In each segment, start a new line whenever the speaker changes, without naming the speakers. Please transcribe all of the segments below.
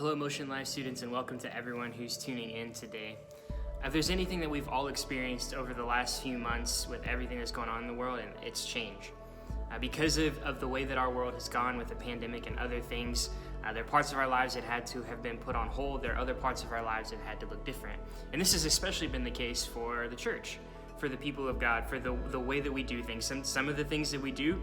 Hello, Motion Life students, and welcome to everyone who's tuning in today. If there's anything that we've all experienced over the last few months with everything that's going on in the world, and it's change. Because of the way that our world has gone with the pandemic and other things, there are parts of our lives that had to have been put on hold. There are other parts of our lives that had to look different. And this has especially been the case for the church, for the people of God, for the way that we do things. Some of the things that we do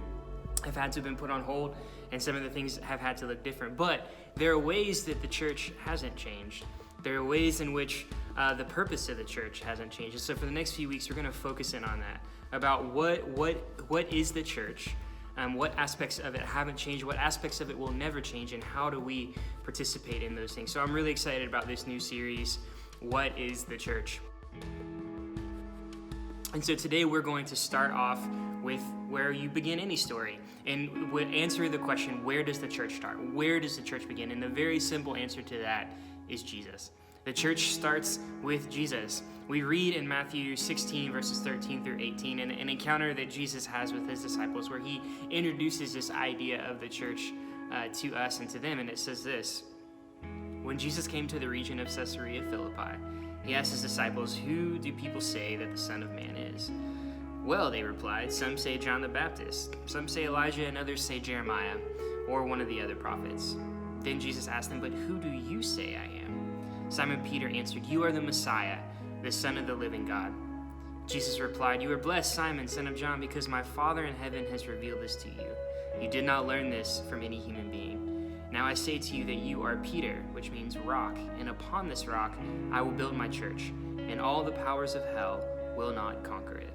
have had to have been put on hold, and some of the things have had to look different. But there are ways that the church hasn't changed. There are ways in which the purpose of the church hasn't changed. And so for the next few weeks, we're going to focus in on that, about what is the church, what aspects of it haven't changed, what aspects of it will never change, and how do we participate in those things. So I'm really excited about this new series, What is the Church? And so today we're going to start off with where you begin any story, and answer the question, where does the church start? Where does the church begin? And the very simple answer to that is Jesus. The church starts with Jesus. We read in Matthew 16, verses 13 through 18, an encounter that Jesus has with his disciples where he introduces this idea of the church to us and to them. And it says this: when Jesus came to the region of Caesarea Philippi, he asked his disciples, "Who do people say that the Son of Man is?" "Well," they replied, "some say John the Baptist, some say Elijah, and others say Jeremiah, or one of the other prophets." Then Jesus asked them, "But who do you say I am?" Simon Peter answered, "You are the Messiah, the Son of the living God." Jesus replied, "You are blessed, Simon, son of John, because my Father in heaven has revealed this to you. You did not learn this from any human being. Now I say to you that you are Peter," which means rock, "and upon this rock I will build my church, and all the powers of hell will not conquer it."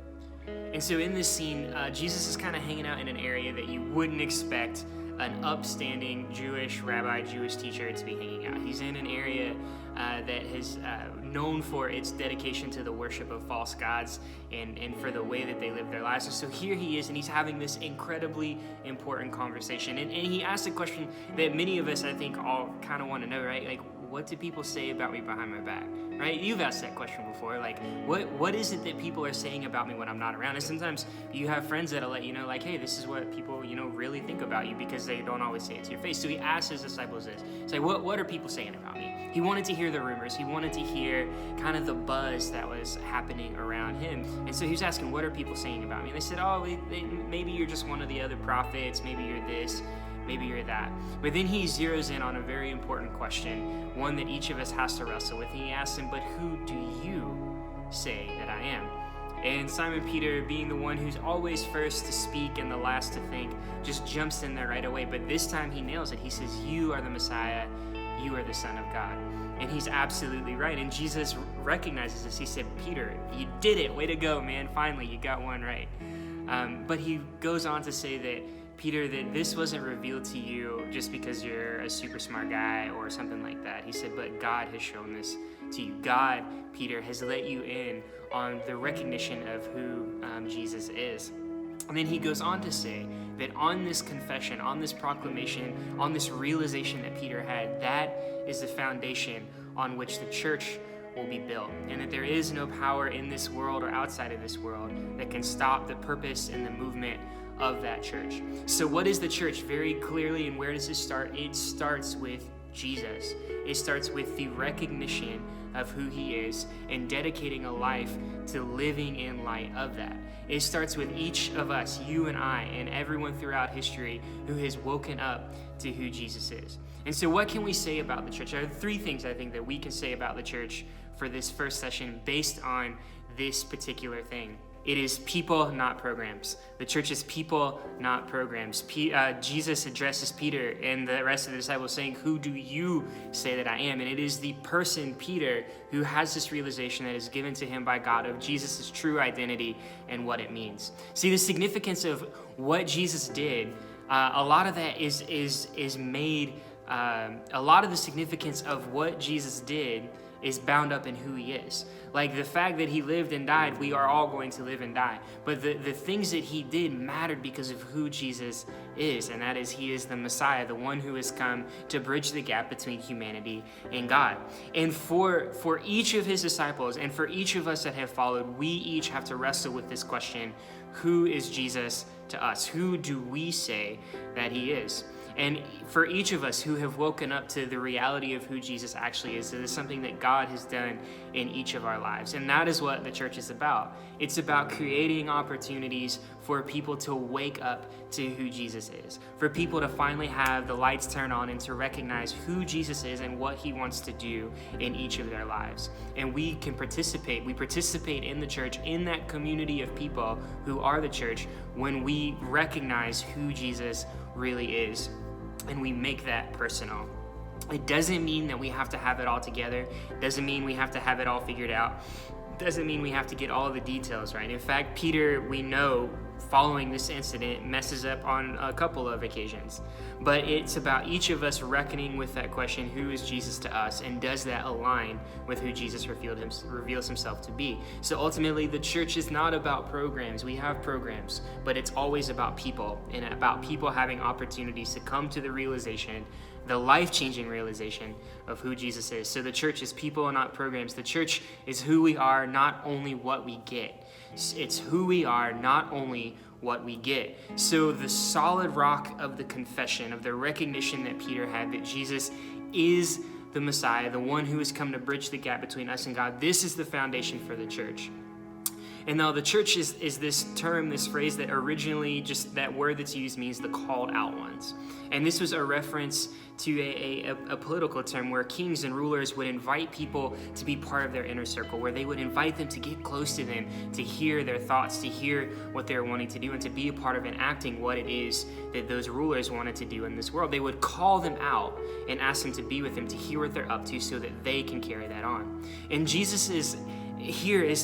And so in this scene, Jesus is kind of hanging out in an area that you wouldn't expect an upstanding Jewish rabbi, Jewish teacher to be hanging out. He's in an area that is known for its dedication to the worship of false gods and for the way that they live their lives. And so here he is, and he's having this incredibly important conversation. And he asks a question that many of us, I think, all kind of want to know, right? Like, what do people say about me behind my back, right? You've asked that question before. Like, what is it that people are saying about me when I'm not around? And sometimes you have friends that'll let you know, like, hey, this is what people, really think about you, because they don't always say it to your face. So he asked his disciples this. He's like, what are people saying about me? He wanted to hear the rumors. He wanted to hear kind of the buzz that was happening around him. And so he was asking, what are people saying about me? And they said, maybe you're just one of the other prophets. Maybe you're this. Maybe you're that. But then he zeroes in on a very important question, one that each of us has to wrestle with. And he asks him, "But who do you say that I am?" And Simon Peter, being the one who's always first to speak and the last to think, just jumps in there right away. But this time he nails it. He says, "You are the Messiah. You are the Son of God." And he's absolutely right. And Jesus recognizes this. He said, "Peter, you did it. Way to go, man. Finally, you got one right." But he goes on to say that, "Peter, that this wasn't revealed to you just because you're a super smart guy or something like that." He said, "But God has shown this to you." God, Peter, has let you in on the recognition of who Jesus is. And then he goes on to say that on this confession, on this proclamation, on this realization that Peter had, that is the foundation on which the church will be built, and that there is no power in this world or outside of this world that can stop the purpose and the movement of that church. So what is the church? Very clearly, and where does it start? It starts with Jesus. It starts with the recognition of who he is and dedicating a life to living in light of that. It starts with each of us, you and I, and everyone throughout history who has woken up to who Jesus is. And so what can we say about the church? There are three things I think that we can say about the church for this first session based on this particular thing. It is people, not programs. The church is people, not programs. Jesus addresses Peter and the rest of the disciples saying, "Who do you say that I am?" And it is the person, Peter, who has this realization that is given to him by God of Jesus' true identity and what it means. See, the significance of what Jesus did, a lot of that is made, a lot of the significance of what Jesus did is bound up in who he is. Like the fact that he lived and died, we are all going to live and die. But the things that he did mattered because of who Jesus is, and that is he is the Messiah, the one who has come to bridge the gap between humanity and God. And for each of his disciples and for each of us that have followed, we each have to wrestle with this question: who is Jesus to us? Who do we say that he is? And for each of us who have woken up to the reality of who Jesus actually is, it is something that God has done in each of our lives. And that is what the church is about. It's about creating opportunities for people to wake up to who Jesus is, for people to finally have the lights turn on and to recognize who Jesus is and what he wants to do in each of their lives. And we can participate. We participate in the church, in that community of people who are the church, when we recognize who Jesus really is and we make that personal. It doesn't mean that we have to have it all together. It doesn't mean we have to have it all figured out. It doesn't mean we have to get all the details right. In fact, Peter, we know, following this incident, messes up on a couple of occasions. But it's about each of us reckoning with that question, who is Jesus to us, and does that align with who Jesus reveals himself to be? So ultimately, the church is not about programs. We have programs, but it's always about people, and about people having opportunities to come to the realization, the life-changing realization of who Jesus is. So the church is people and not programs. The church is who we are, not only what we get. It's who we are, not only what we get. So the solid rock of the confession, of the recognition that Peter had that Jesus is the Messiah, the one who has come to bridge the gap between us and God, this is the foundation for the church. And now the church is this term, this phrase that originally, just that word that's used means the called out ones. And this was a reference to a political term where kings and rulers would invite people to be part of their inner circle, where they would invite them to get close to them, to hear their thoughts, to hear what they're wanting to do, and to be a part of enacting what it is that those rulers wanted to do in this world. They would call them out and ask them to be with them, to hear what they're up to so that they can carry that on. And Jesus is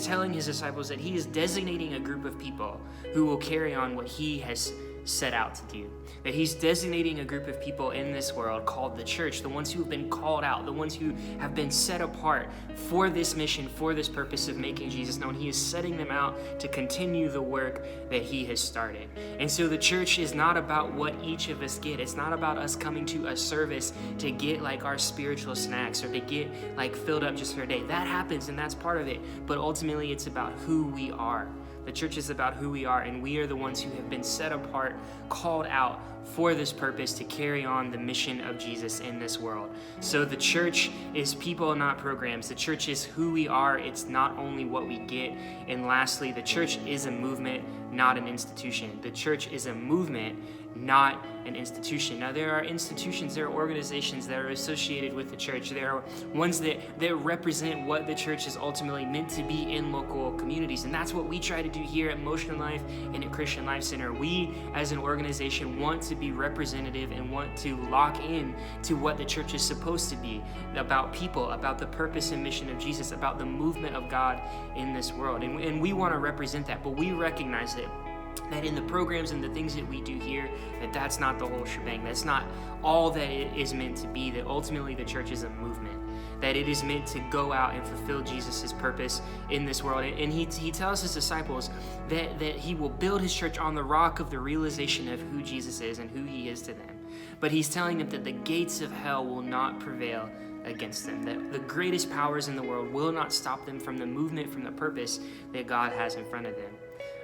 telling his disciples that he is designating a group of people who will carry on what he has set out to do. That he's designating a group of people in this world called the church, the ones who have been called out, the ones who have been set apart for this mission, for this purpose of making Jesus known. He is setting them out to continue the work that he has started. And so the church is not about what each of us get. It's not about us coming to a service to get like our spiritual snacks or to get like filled up just for a day. That happens and that's part of it. But ultimately it's about who we are. The church is about who we are, and we are the ones who have been set apart, called out for this purpose to carry on the mission of Jesus in this world. So the church is people, not programs. The church is who we are. It's not only what we get. And lastly, the church is a movement, not an institution. The church is a movement, not an institution. Now, there are institutions, there are organizations that are associated with the church. There are ones that represent what the church is ultimately meant to be in local communities. And that's what we try to do here at Motion Life and at Christian Life Center. We, as an organization, want to be representative and want to lock in to what the church is supposed to be, about people, about the purpose and mission of Jesus, about the movement of God in this world. And we want to represent that, but we recognize that in the programs and the things that we do here, that's not the whole shebang. That's not all that it is meant to be, that ultimately the church is a movement, that it is meant to go out and fulfill Jesus' purpose in this world. And he tells his disciples that he will build his church on the rock of the realization of who Jesus is and who he is to them. But he's telling them that the gates of hell will not prevail against them, that the greatest powers in the world will not stop them from the movement, from the purpose that God has in front of them.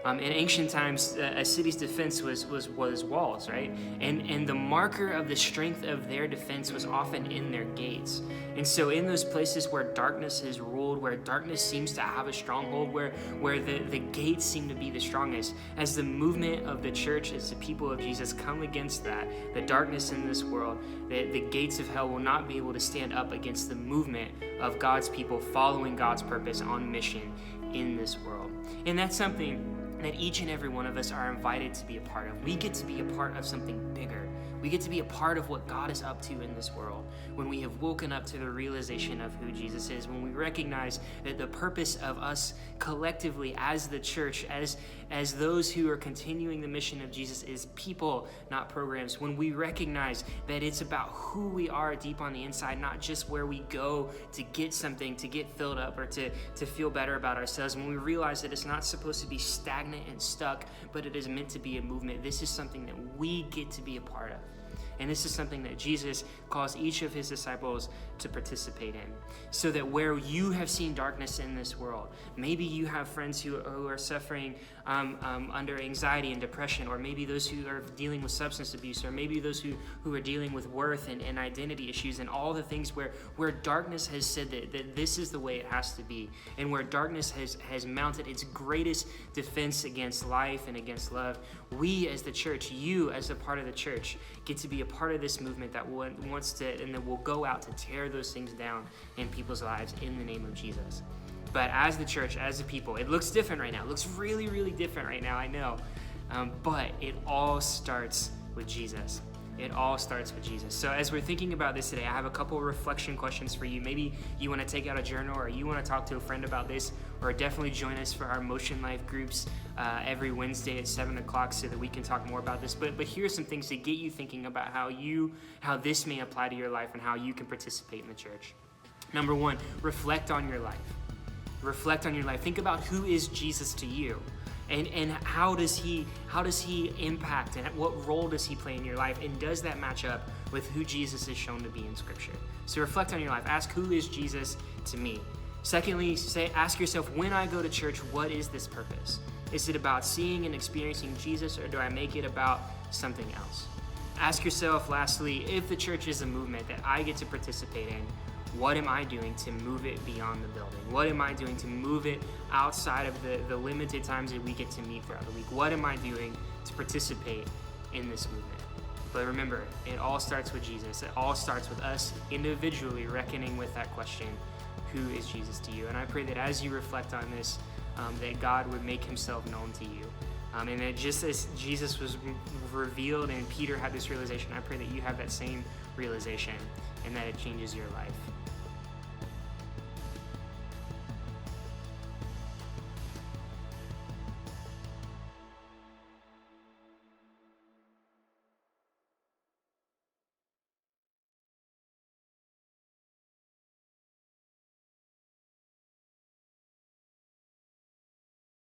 In ancient times, a city's defense was walls, right? And the marker of the strength of their defense was often in their gates. And so in those places where darkness is ruled, where darkness seems to have a stronghold, where the gates seem to be the strongest, as the movement of the church, as the people of Jesus come against that, the darkness in this world, the gates of hell will not be able to stand up against the movement of God's people following God's purpose on mission in this world. And that's something that each and every one of us are invited to be a part of. We get to be a part of something bigger. We get to be a part of what God is up to in this world. When we have woken up to the realization of who Jesus is, when we recognize that the purpose of us collectively as the church, as those who are continuing the mission of Jesus is people, not programs. When we recognize that it's about who we are deep on the inside, not just where we go to get something, to get filled up or to feel better about ourselves. When we realize that it's not supposed to be stagnant and stuck, but it is meant to be a movement. This is something that we get to be a part of. And this is something that Jesus calls each of his disciples to participate in. So that where you have seen darkness in this world, maybe you have friends who are suffering under anxiety and depression, or maybe those who are dealing with substance abuse, or maybe those who are dealing with worth and identity issues, and all the things where darkness has said that this is the way it has to be, and where darkness has mounted its greatest defense against life and against love. We as the church, you as a part of the church, get to be a part of this movement that wants to, and that will go out to tear those things down in people's lives in the name of Jesus. But as the church, as a people, it looks different right now. It looks really, really different right now, I know. But it all starts with Jesus. It all starts with Jesus. So as we're thinking about this today, I have a couple of reflection questions for you. Maybe you want to take out a journal, or you want to talk to a friend about this, or definitely join us for our Motion Life groups every Wednesday at 7 o'clock so that we can talk more about this. But here's some things to get you thinking about how this may apply to your life and how you can participate in the church. Number one, reflect on your life. Reflect on your life. Think about who is Jesus to you. And how does he impact, and what role does he play in your life, and does that match up with who Jesus is shown to be in Scripture? So reflect on your life. Ask, who is Jesus to me? Secondly, ask yourself, when I go to church, what is this purpose? Is it about seeing and experiencing Jesus, or do I make it about something else? Ask yourself, lastly, if the church is a movement that I get to participate in, what am I doing to move it beyond the building? What am I doing to move it outside of the limited times that we get to meet throughout the week? What am I doing to participate in this movement? But remember, it all starts with Jesus. It all starts with us individually reckoning with that question, who is Jesus to you? And I pray that as you reflect on this, that God would make himself known to you. And that just as Jesus was revealed and Peter had this realization, I pray that you have that same realization and that it changes your life.